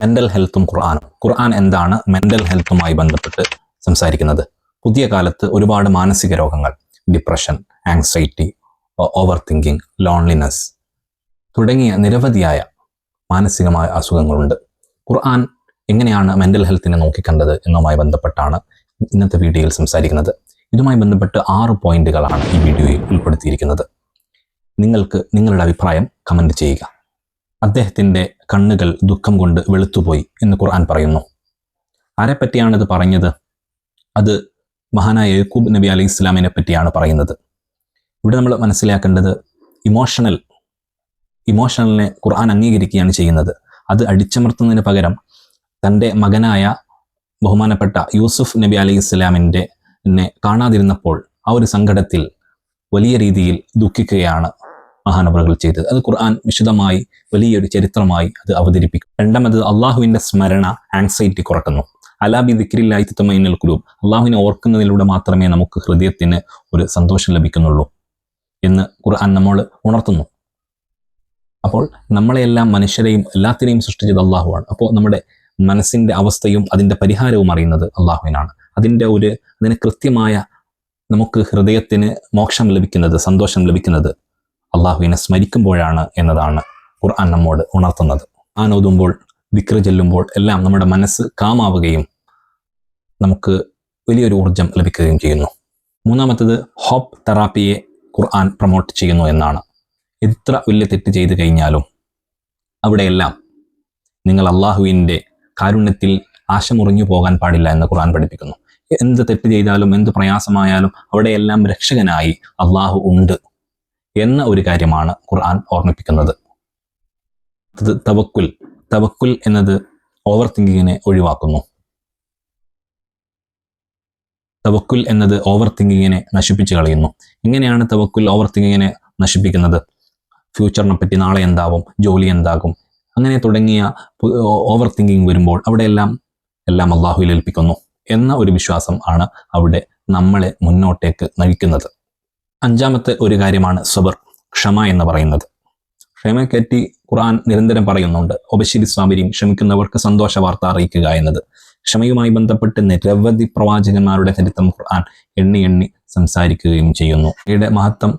Mental ഹെൽത്തും ഖുർആനും. ഖുർആൻ എന്താണ് mental ഹെൽത്തുമായി ബന്ധപ്പെട്ട് സംസാരിക്കുന്നത്? പുതിയ കാലത്ത് ഒരുപാട് മാനസിക രോഗങ്ങൾ, depression, anxiety, over thinking, loneliness തുടങ്ങിയ നിരവധിയായ മാനസികമായ അസുഖങ്ങളുണ്ട്. ഖുർആൻ എങ്ങനെയാണ് മെൻ്റൽ ഹെൽത്തിനെ നോക്കിക്കണ്ടത് എന്നുമായി ബന്ധപ്പെട്ടാണ് ഇന്നത്തെ വീഡിയോയിൽ സംസാരിക്കുന്നത്. ഇതുമായി ബന്ധപ്പെട്ട് 6 പോയിന്റുകളാണ് ഈ വീഡിയോയിൽ ഉൾപ്പെടുത്തിയിരിക്കുന്നത്. നിങ്ങൾക്ക് നിങ്ങളുടെ അഭിപ്രായം കമൻറ്റ് ചെയ്യുക. അദ്ദേഹത്തിൻ്റെ കണ്ണുകൾ ദുഃഖം കൊണ്ട് വെളുത്തുപോയി എന്ന് ഖുർആൻ പറയുന്നു. ആരെപ്പറ്റിയാണിത് പറഞ്ഞത്? അത് മഹാനായ യാക്കൂബ് നബി അലൈഹി ഇസ്ലാമിനെ പറ്റിയാണ് പറയുന്നത്. ഇവിടെ നമ്മൾ മനസ്സിലാക്കേണ്ടത് ഇമോഷണലിനെ ഖുർആൻ അംഗീകരിക്കുകയാണ് ചെയ്യുന്നത്. അത് അടിച്ചമർത്തുന്നതിന് പകരം തൻ്റെ മകനായ ബഹുമാനപ്പെട്ട യൂസുഫ് നബി അലൈഹി ഇസ്ലാമിനെ കാണാതിരുന്നപ്പോൾ ആ ഒരു സങ്കടത്തിൽ വലിയ രീതിയിൽ ദുഃഖിക്കുകയാണ് മഹാനവറുകൾ ചെയ്തത്. അത് ഖുർആൻ വിശദമായി വലിയൊരു ചരിത്രമായി അത് അവതരിപ്പിക്കും. രണ്ടാമത്, അള്ളാഹുവിൻ്റെ സ്മരണ ആങ്സൈറ്റി കുറക്കുന്നു. അലാ ബി ദിക്രില്ലാഹി തത്മഇന്നുൽ ഖുലൂബ്, അള്ളാഹുവിനെ ഓർക്കുന്നതിലൂടെ മാത്രമേ നമുക്ക് ഹൃദയത്തിന് ഒരു സന്തോഷം ലഭിക്കുന്നുള്ളൂ എന്ന് ഖുർആൻ നമ്മൾ ഉണർത്തുന്നു. അപ്പോൾ നമ്മളെല്ലാം മനുഷ്യരെയും എല്ലാത്തിനെയും സൃഷ്ടിച്ചത് അള്ളാഹുവാണ്. അപ്പോൾ നമ്മുടെ മനസ്സിൻ്റെ അവസ്ഥയും അതിൻ്റെ പരിഹാരവും അറിയുന്നത് അള്ളാഹുവിനാണ്. അതിന് കൃത്യമായ നമുക്ക് ഹൃദയത്തിന് മോക്ഷം ലഭിക്കുന്നത്, സന്തോഷം ലഭിക്കുന്നത് അള്ളാഹുവിനെ സ്മരിക്കുമ്പോഴാണ് എന്നതാണ് ഖുർആൻ നമ്മോട് ഉണർത്തുന്നത്. ഖുർആൻ ഓതുമ്പോൾ, ദിക്ർ ചൊല്ലുമ്പോൾ എല്ലാം നമ്മുടെ മനസ്സ് കാമാവുകയും നമുക്ക് വലിയൊരു ഊർജം ലഭിക്കുകയും ചെയ്യുന്നു. മൂന്നാമത്തത്, ഹോപ്പ് തെറാപ്പിയെ ഖുർആൻ പ്രൊമോട്ട് ചെയ്യുന്നു എന്നാണ്. എത്ര വലിയ തെറ്റ് ചെയ്തു കഴിഞ്ഞാലും അവിടെയെല്ലാം നിങ്ങൾ അള്ളാഹുവിൻ്റെ കാരുണ്യത്തിൽ ആശമുറിഞ്ഞു പോകാൻ പാടില്ല എന്ന് ഖുർആൻ പഠിപ്പിക്കുന്നു. എന്ത് തെറ്റ് ചെയ്താലും എന്ത് പ്രയാസമായാലും അവിടെയെല്ലാം രക്ഷകനായി അള്ളാഹു ഉണ്ട് എന്ന ഒരു കാര്യമാണ് ഖുർആൻ ഓർമ്മിപ്പിക്കുന്നത്. തവക്കുൽ എന്നത് ഓവർ തിങ്കിങ്ങിനെ ഒഴിവാക്കുന്നു. തവക്കുൽ എന്നത് ഓവർ തിങ്കിങ്ങിനെ നശിപ്പിച്ചു കളയുന്നു. എങ്ങനെയാണ് തവക്കുൽ ഓവർ തിങ്കിങ്ങിനെ നശിപ്പിക്കുന്നത്? ഫ്യൂച്ചറിനെ പറ്റി, നാളെ എന്താവും, ജോലി എന്താകും, അങ്ങനെ തുടങ്ങിയ ഓവർ തിങ്കിങ് വരുമ്പോൾ അവിടെയെല്ലാം അള്ളാഹുവിൽ ഏൽപ്പിക്കുന്നു എന്ന ഒരു വിശ്വാസം ആണ് അവിടെ നമ്മളെ മുന്നോട്ടേക്ക് നയിക്കുന്നത്. അഞ്ചാമത്തെ ഒരു കാര്യമാണ് സബർ, ക്ഷമ എന്ന് പറയുന്നത്. ക്ഷമയെപ്പറ്റി ഖുർആൻ നിരന്തരം പറയുന്നുണ്ട്. ഒബശിരി സ്വാബിരിയും, ക്ഷമിക്കുന്നവർക്ക് സന്തോഷ വാർത്ത അറിയിക്കുക എന്നത്. ക്ഷമയുമായി ബന്ധപ്പെട്ട് നിരവധി പ്രവാചകന്മാരുടെ ചരിത്രം ഖുർആൻ എണ്ണി സംസാരിക്കുകയും ചെയ്യുന്നു. ഇവയുടെ മഹത്വം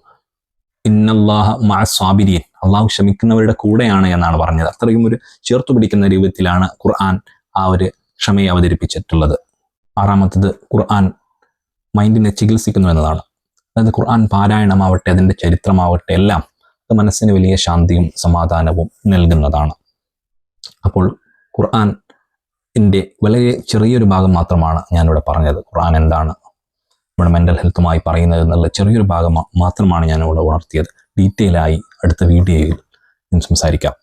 ഇന്നല്ലാഹ മഅ സ്വാബിരീൻ, അള്ളാഹു ക്ഷമിക്കുന്നവരുടെ കൂടെയാണ് എന്നാണ് പറഞ്ഞത്. അത്രയും ഒരു ചേർത്തു പിടിക്കുന്ന രൂപത്തിലാണ് ഖുർആൻ ആ ഒരു ക്ഷമയെ അവതരിപ്പിച്ചിട്ടുള്ളത്. ആറാമത്തത്, ഖുർആൻ മൈൻഡിനെ ചികിത്സിക്കുന്നു എന്നതാണ്. അതായത് ഖുർആൻ പാരായണമാവട്ടെ, അതിൻ്റെ ചരിത്രമാവട്ടെ, എല്ലാം അത് മനസ്സിന് വലിയ ശാന്തിയും സമാധാനവും നൽകുന്നതാണ്. അപ്പോൾ ഖുർആൻ്റെ വളരെ ചെറിയൊരു ഭാഗം മാത്രമാണ് ഞാനിവിടെ പറഞ്ഞത്. ഖുർആൻ എന്താണ് നമ്മുടെ മെൻ്റൽ ഹെൽത്തുമായി പറയുന്നത് എന്നുള്ള ചെറിയൊരു ഭാഗം മാത്രമാണ് ഞാനിവിടെ ഉണർത്തിയത്. ഡീറ്റെയിലായി അടുത്ത വീഡിയോയിൽ ഞാൻ സംസാരിക്കാം.